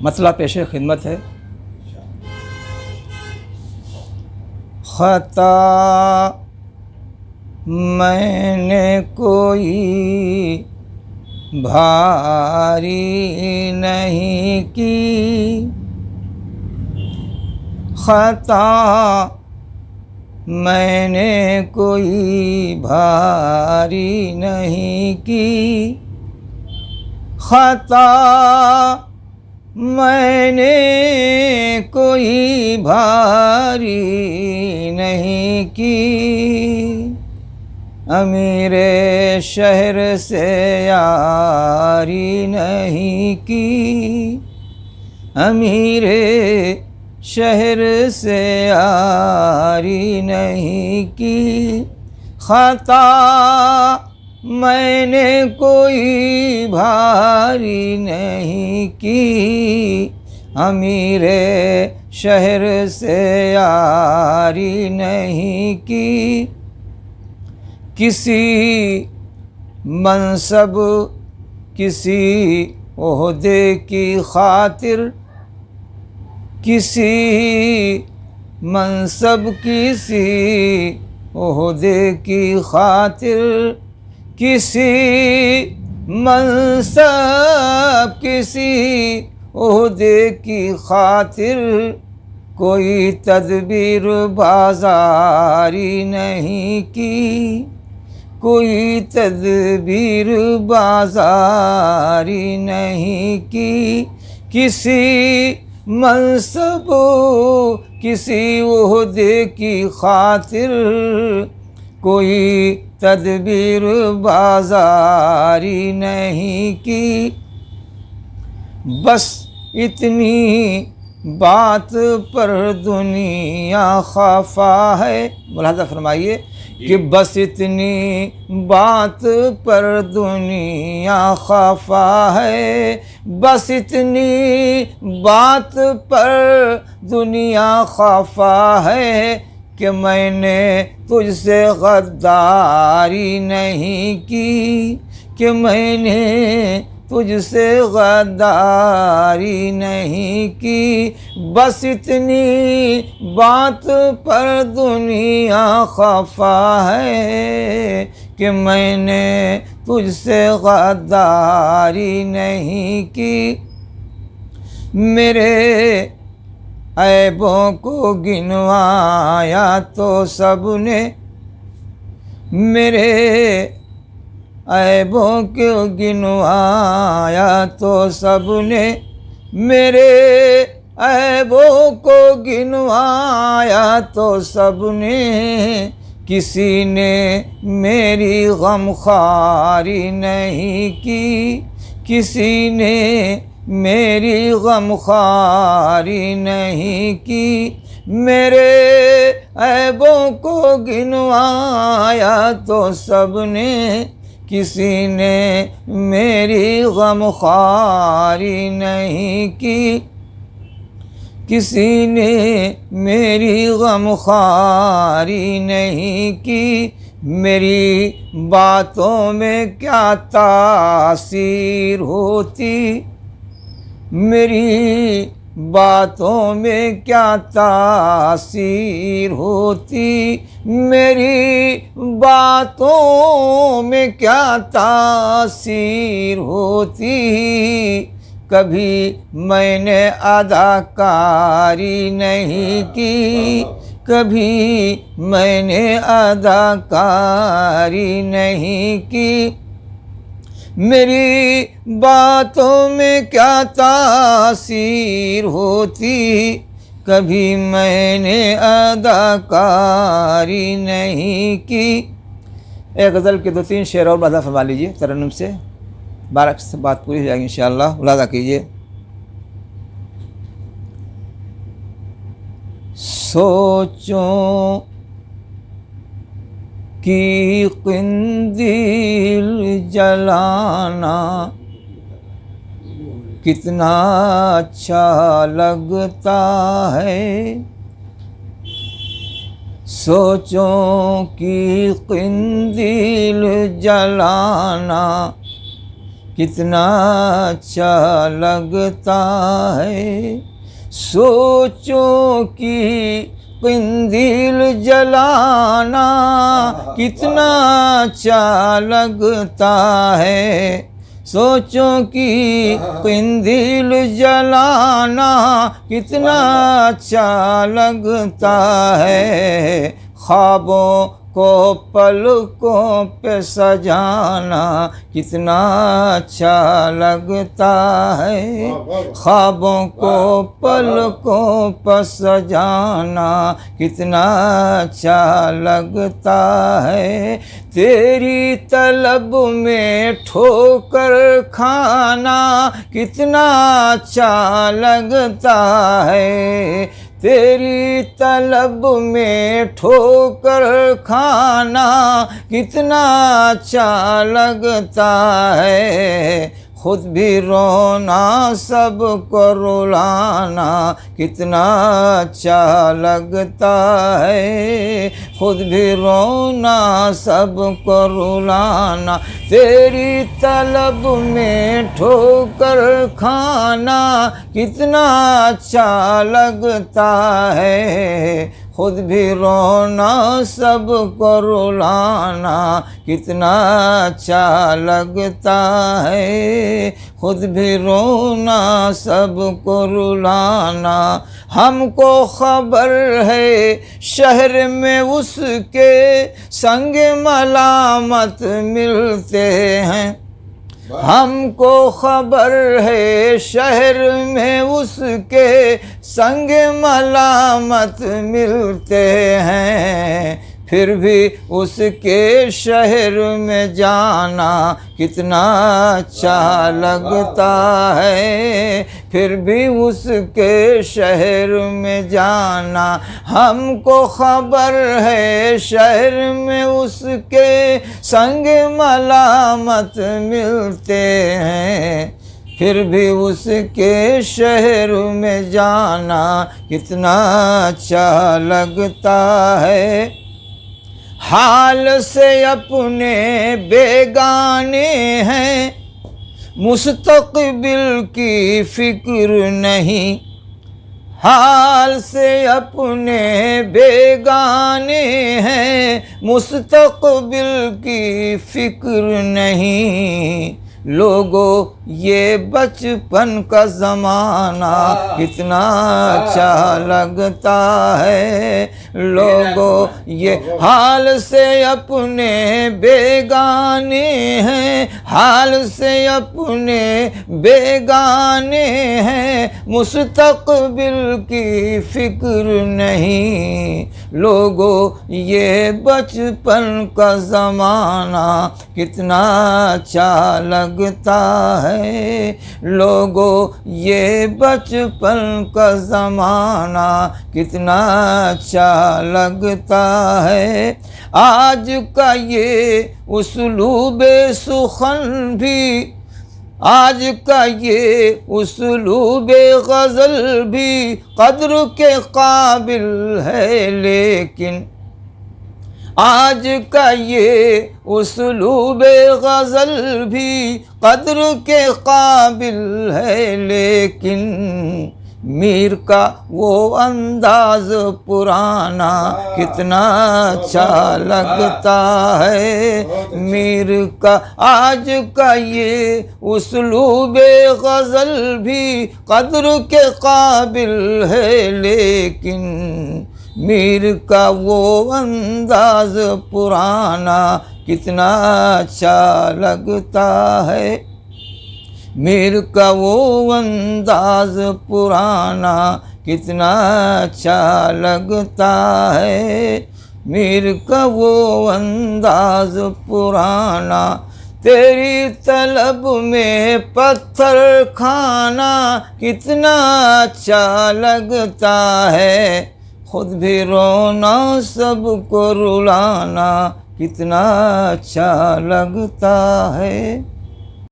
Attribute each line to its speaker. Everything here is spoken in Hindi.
Speaker 1: मतला पेश खिदमत है। खता मैंने कोई भारी नहीं की, खता मैंने कोई भारी नहीं की, खता मैंने कोई भारी नहीं की। अमीरे शहर से यारी नहीं की, अमीरे शहर से यारी नहीं की, खता मैंने कोई भारी नहीं की, अमीरे शहर से यारी नहीं की। किसी मनसब किसी ओहदे की खातिर, किसी मनसब किसी ओहदे की खातिर, किसी मनसब किसी ओहदे की खातिर, कोई तदबीर बाज़ारी नहीं की, कोई तदबीर बाज़ारी नहीं की। किसी मनसब किसी ओहदे की खातिर, कोई तदबीर बाज़ारी नहीं की। बस इतनी बात पर दुनिया खफा है। मुलाहज़ा फरमाइए कि बस इतनी बात पर दुनिया खफा है, बस इतनी बात पर दुनिया खफा है कि मैंने तुझसे गद्दारी नहीं की, कि मैंने तुझसे गद्दारी नहीं की। बस इतनी बात पर दुनिया खफा है कि मैंने तुझसे गद्दारी नहीं की। मेरे ऐबों को गिनवाया तो सबने, मेरे ऐबों को गिनवाया तो सबने, मेरे ऐबों को गिनवाया तो सबने, किसी ने मेरी गमखारी नहीं की, किसी ने मेरी गमखारी नहीं की। मेरे ऐबों को गिनवाया तो सबने, किसी ने मेरी गमखारी नहीं की, किसी ने मेरी गमखारी नहीं की। मेरी बातों में क्या तासीर होती, मेरी बातों में क्या तासीर होती, मेरी बातों में क्या तासीर होती। कभी मैंने अदाकारी नहीं की, कभी मैंने अदाकारी नहीं की। मेरी बातों में क्या तासीर होती, कभी मैंने अदाकारी नहीं की। एक गज़ल के 2-3 शेर और मुलाज़ा फरमा लीजिए तरन्नुम से, 12 से बात पूरी हो जाएगी इंशाअल्लाह। मुलाज़ा कीजिए। सोचों की क़िंदील जलाना कितना अच्छा लगता है, सोचों की क़िंदील जलाना कितना अच्छा लगता है। सोचो कि कंदील जलाना कितना अच्छा लगता है। सोचो कि कंदील जलाना कितना अच्छा लगता है। ख्वाबों को पलकों पे सजाना कितना अच्छा लगता है। ख्वाबों को पलकों पर सजाना कितना अच्छा लगता है। तेरी तलब में ठोकर खाना कितना अच्छा लगता है। तेरी तलब में ठोकर खाना कितना अच्छा लगता है। खुद भी रोना सबको रुलाना कितना अच्छा लगता है। खुद भी रोना सबको रुलाना। तेरी तलब में ठोकर खाना कितना अच्छा लगता है। खुद भी रोना सबको रुलाना कितना अच्छा लगता है। खुद भी रोना सबको रुलाना। हमको खबर है शहर में उसके संग मलामत मिलते हैं। हमको खबर है शहर में उसके संग मलामत मिलते हैं। फिर भी उसके शहर में जाना कितना अच्छा लगता है। फिर भी उसके शहर में जाना। हमको खबर है शहर में उसके संग मलामत मिलते हैं। फिर भी उसके शहर में जाना कितना अच्छा लगता है। हाल से अपने बेगाने हैं, मुस्तक़बिल की फिक्र नहीं। हाल से अपने बेगाने हैं, मुस्तक़बिल की फिक्र नहीं। लोगों ये बचपन का ज़माना कितना अच्छा लगता है। लोगों ये हाल से अपने बेगाने हैं, हाल से अपने बेगाने हैं, मुस्तक़बिल की फिक्र नहीं। लोगों ये बचपन का ज़माना कितना अच्छा लगता है। लोगों ये बचपन का ज़माना कितना अच्छा लगता है। आज का ये उस्लूबे सुखन भी, आज का ये उस्लूबे गज़ल भी कद्र के काबिल है। लेकिन आज का ये उस्लूबे गज़ल भी कद्र के काबिल है। लेकिन मीर का वो अंदाज पुराना कितना अच्छा लगता है। मीर का आज का ये उस्लूबे गज़ल भी कद्र के काबिल है। लेकिन मीर का वो अंदाज पुराना कितना अच्छा लगता है। मीर का वो अंदाज पुराना कितना अच्छा लगता है। मीर का वो अंदाज पुराना। तेरी तलब में पत्थर खाना कितना अच्छा लगता है। खुद भी रोना सबको रुलाना कितना अच्छा लगता है।